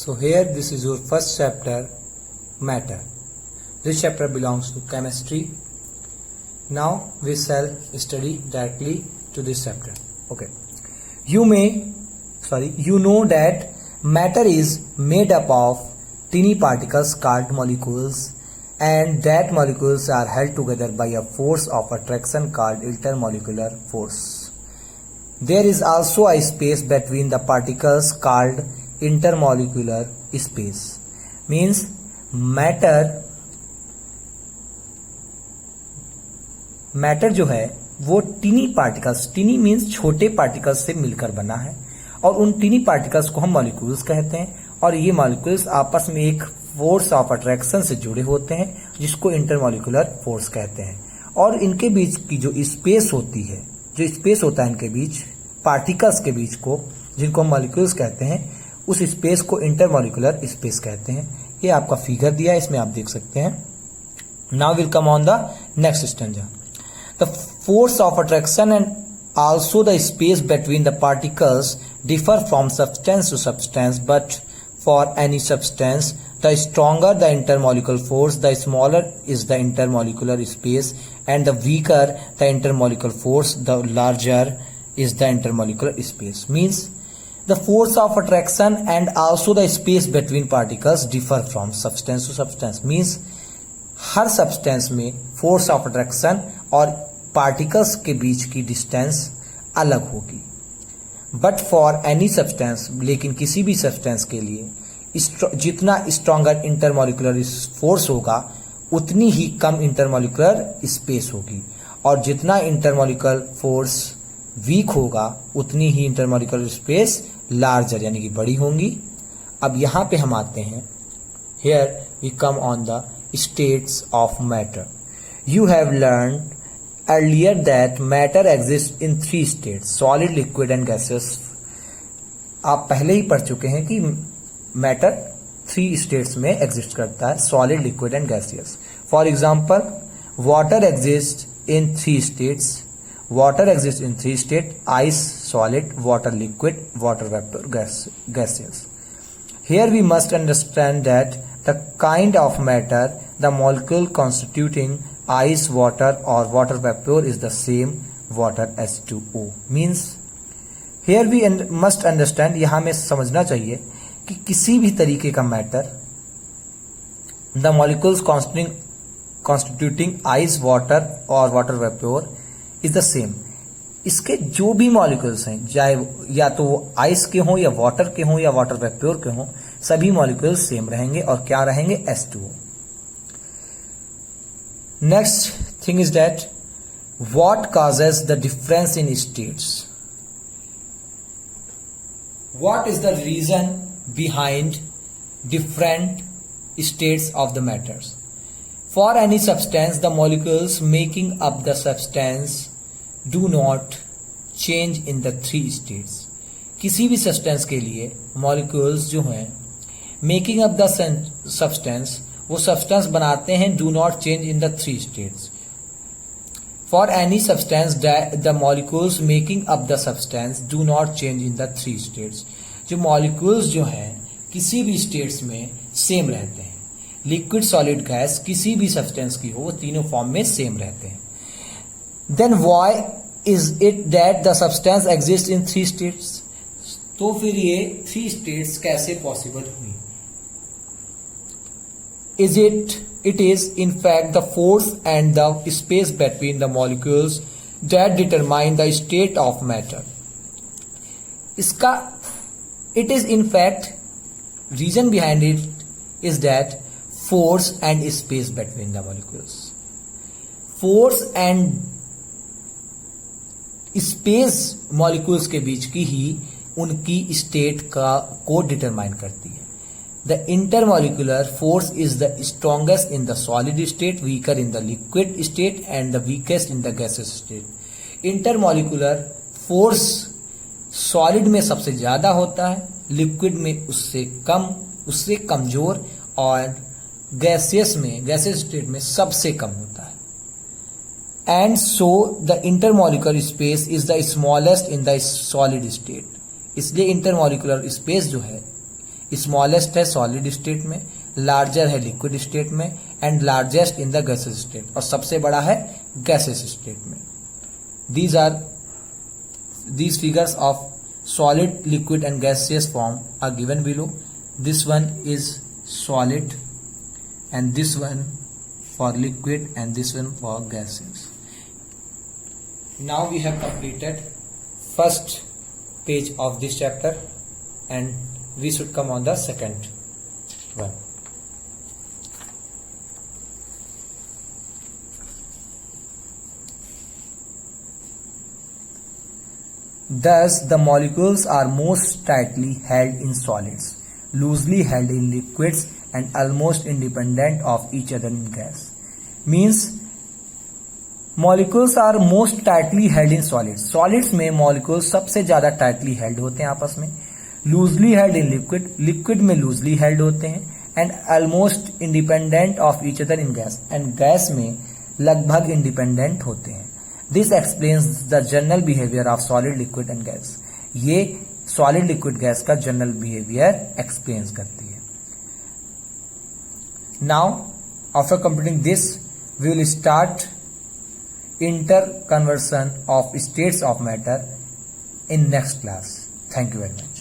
So here this is your first chapter, matter. This chapter belongs to chemistry. Now we shall study directly to this chapter. Okay. You know that matter is made up of tiny particles called molecules, and that molecules are held together by a force of attraction called intermolecular force. There is also a space between the particles called intermolecular space. Means matter जो है वो tiny particles, tiny means छोटे particles से मिलकर बना है, और उन टीनी पार्टिकल्स को हम मॉलिक्यूल्स कहते हैं, और ये मॉलिक्यूल्स आपस में एक फोर्स ऑफ अट्रैक्शन से जुड़े होते हैं जिसको इंटरमॉलिक्यूलर फोर्स कहते हैं। और इनके बीच की जो स्पेस होती है, जो स्पेस होता है इनके बीच पार्टिकल्स के बीच को, जिनको हम मॉलिक्यूल्स कहते हैं, उस स्पेस को इंटरमॉलिक्यूलर स्पेस कहते हैं। ये आपका फिगर दिया है, इसमें आप देख सकते हैं। Now will come on the next stanza. The force of attraction and also the space between the particles differ from substance to substance, but for any substance, the stronger the intermolecular force, the smaller is the intermolecular space, and the weaker the intermolecular force, the larger is the intermolecular space. Means the force of attraction and also the space between particles differ from substance to substance. Means her substance में force of attraction और particles के बीच की distance अलग होगी, but for any substance, लेकिन किसी भी substance के लिए जितना स्ट्रॉन्गर इंटरमॉलिक्यूलर फोर्स होगा उतनी ही कम इंटरमॉलिक्यूलर स्पेस होगी, और जितना इंटरमॉलिक्यूलर फोर्स वीक होगा उतनी ही इंटरमॉलिक्यूलर स्पेस लार्जर यानी कि बड़ी होंगी। अब यहां पे हम आते हैं, here we come on the states of matter. You have learned earlier that matter exists in 3 states: solid, liquid and gaseous. आप पहले ही पढ़ चुके हैं कि मैटर 3 स्टेट्स में एग्जिस्ट करता है: solid, liquid and gaseous. For example, water exist in 3 states. Water exist in 3 state: ice solid, water liquid, water vapour gaseous. Here we must understand that the kind of matter, the molecule constituting ice, water or water vapor is the same water H2O. Means here we must understand, यहाँ में समझना चाहिए कि किसी भी तरीके का matter, the molecules constituting ice, water or water vapor is the same. इसके जो भी मॉलिक्यूल्स हैं, चाहे या तो वो आइस के हों या वाटर के हों या वाटर वेपर के हों, सभी मॉलिक्यूल्स सेम रहेंगे। और क्या रहेंगे? H2O। Next thing is that what causes the difference in states. What is the reason behind different states of the matters. For any substance the molecules making up the substance do not change in the 3 states. किसी भी substance के लिए molecules जो हैं making up the substance, वो substance बनाते हैं, do not change in the 3 states. For any substance the molecules making up the substance do not change in the 3 states. जो मॉलिक्यूल्स जो हैं किसी भी स्टेट्स में सेम रहते हैं। लिक्विड, सॉलिड, गैस, किसी भी सब्सटेंस की हो, वो तीनों फॉर्म में सेम रहते हैं। Then why is it that the substance exists in 3 states? तो फिर ये 3 states कैसे पॉसिबल हुई? It is in fact the force and the space between the molecules that determine the state of matter. इसका it is in fact reason behind it is that force and space between the molecules. Force and space molecules के बीच की ही उनकी state को determine करती है। The intermolecular force is the strongest in the solid state, weaker in the liquid state and the weakest in the gases state. Intermolecular force solid में सबसे ज्यादा होता है, लिक्विड में उससे कमजोर, और गैसियस स्टेट में सबसे कम होता है। And so the intermolecular space is the smallest in the solid state. इसलिए इंटरमॉलिक्यूलर स्पेस जो है स्मॉलेस्ट है सॉलिड स्टेट में, लार्जर है लिक्विड स्टेट में, and largest in the gases state, और सबसे बड़ा है गैसेस स्टेट में। These figures of solid, liquid and gaseous form are given below. This one is solid and this one for liquid and this one for gaseous. Now we have completed first page of this chapter and we should come on the second one. Thus, the molecules are most tightly held in solids, loosely held in liquids, and almost independent of each other in gas. Means, molecules are most tightly held in solids. Solids में molecules सबसे ज़्यादा tightly held होते हैं आपस में, loosely held in liquid, liquid में loosely held होते हैं, and almost independent of each other in gas, and gas में लगभग independent होते हैं. This explains the general behavior of solid, liquid and gas. ये solid, liquid, gas का general behavior explains करती है. Now, after completing this, we will start interconversion of states of matter in next class. Thank you very much.